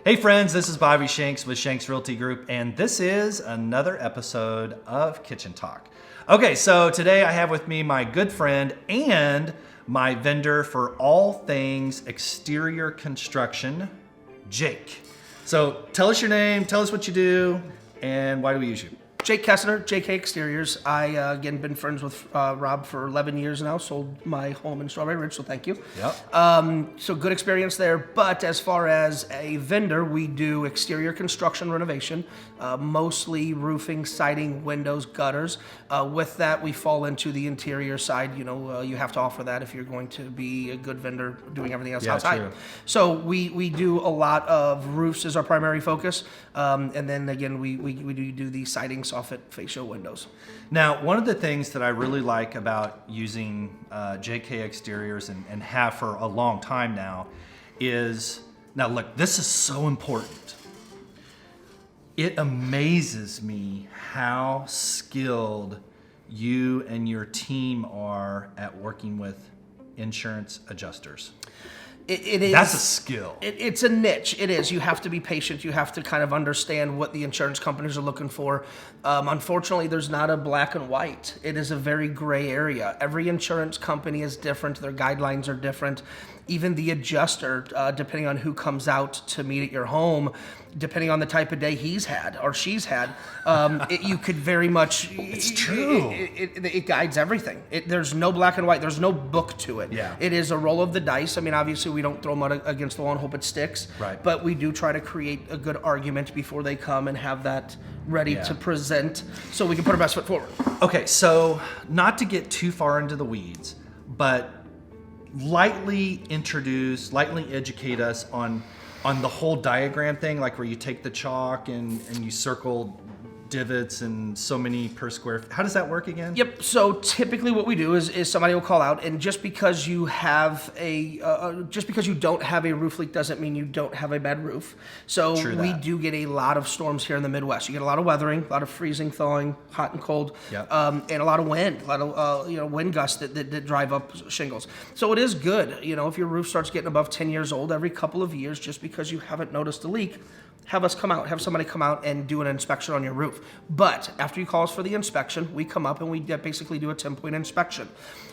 Hey friends, this is Bobby Shanks with Shanks Realty Group, and this is another episode of Kitchen Talk. Okay, so today I have with me my good friend and my vendor for all things exterior construction, Jake. So tell us your name, tell us what you do, and why do we use you? Jake Kaestner, JK Exteriors. I, again, been friends with Rob for 11 years now. Sold my home in Strawberry Ridge, so thank you. Yep. So good experience there. But as far as a vendor, we do exterior construction renovation, mostly roofing, siding, windows, gutters. With that, we fall into the interior side. You have to offer that if you're going to be a good vendor doing everything else outside. True. So we do a lot of roofs as our primary focus. And then, again, we do the siding, soffit, fascia windows. Now, one of the things that I really like about using JK Exteriors and have for a long time now is, now look, this is so important. It amazes me how skilled you and your team are at working with insurance adjusters. It is. That's a skill. It's a niche. It is. You have to be patient. You have to kind of understand what the insurance companies are looking for. Unfortunately, there's not a black and white. It is a very gray area. Every insurance company is different. Their guidelines are different. Even the adjuster, depending on who comes out to meet at your home, depending on the type of day he's had or she's had, you could very much... It's true. It guides everything. There's no black and white. There's no book to it. Yeah. It is a roll of the dice. I mean, obviously, we don't throw mud against the wall and hope it sticks. Right. But we do try to create a good argument before they come and have that ready to present so we can put our best foot forward. Okay, so not to get too far into the weeds, but lightly educate us on the whole diagram thing, like where you take the chalk and you circle divots and so many per square. How does that work again? Yep. So typically, what we do is somebody will call out, and just because you have just because you don't have a roof leak doesn't mean you don't have a bad roof. So we do get a lot of storms here in the Midwest. You get a lot of weathering, a lot of freezing, thawing, hot and cold, and a lot of wind, a lot of wind gusts that drive up shingles. So it is good. If your roof starts getting above 10 years old, every couple of years, just because you haven't noticed a leak, have somebody come out and do an inspection on your roof. But after you call us for the inspection, we come up and we basically do a 10-point inspection.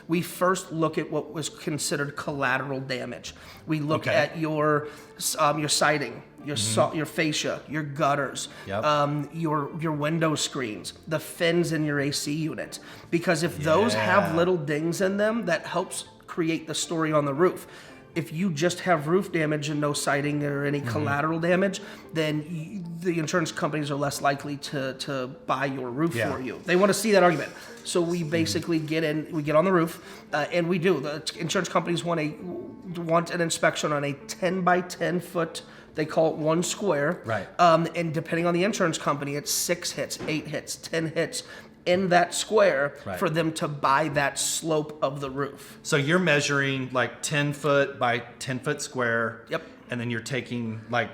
We first look at what was considered collateral damage. We look at your siding, your fascia, your gutters, your window screens, the fins in your AC unit. Because if those have little dings in them, that helps create the story on the roof. If you just have roof damage and no siding or any collateral damage, then the insurance companies are less likely to buy your roof for you. They want to see that argument. So we basically get on the roof, and we do. The insurance companies want an inspection on a 10 by 10 foot. They call it one square. Right. And depending on the insurance company, it's 6 hits, 8 hits, 10 hits in that square for them to buy that slope of the roof. So you're measuring like 10 foot by 10 foot square. Yep. And then you're taking like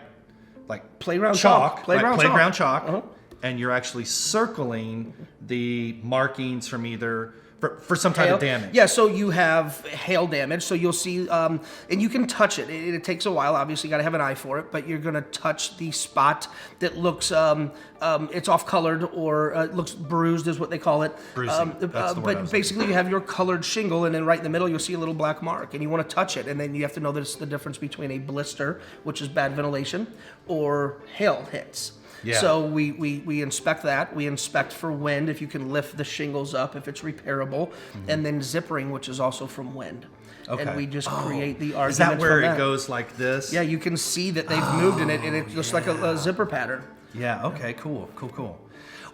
playground chalk, playground chalk, and you're actually circling the markings from either for some type of damage. Yeah, so you have hail damage. So you'll see, and you can touch it. It takes a while. Obviously, you got to have an eye for it. But you're going to touch the spot that looks, it's off-colored or looks bruised, is what they call it. Bruising. That's the word but basically, you have your colored shingle, and then right in the middle, you'll see a little black mark, and you want to touch it, and then you have to know that it's the difference between a blister, which is bad ventilation, or hail hits. Yeah. So we inspect that. We inspect for wind, if you can lift the shingles up, if it's repairable, and then zippering, which is also from wind. Okay. And we just create the argument. Is that where from it goes like this? Yeah, you can see that they've moved in it, and it looks like a zipper pattern. Yeah. Okay. Cool.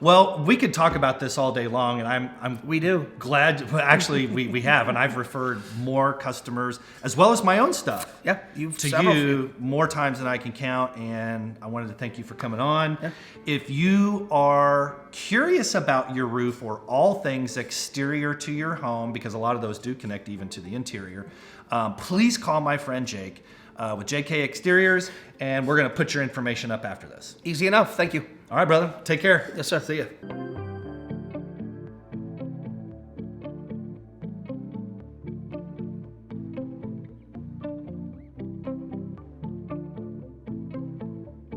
Well, we could talk about this all day long, and We do. glad. Actually, we have, and I've referred more customers as well as my own stuff. Yeah, to you more times than I can count, and I wanted to thank you for coming on. Yeah. If you are curious about your roof or all things exterior to your home, because a lot of those do connect even to the interior, please call my friend Jake with JK Exteriors, and we're going to put your information up after this. Easy enough. Thank you. All right, brother. Take care. Yes, sir. See ya.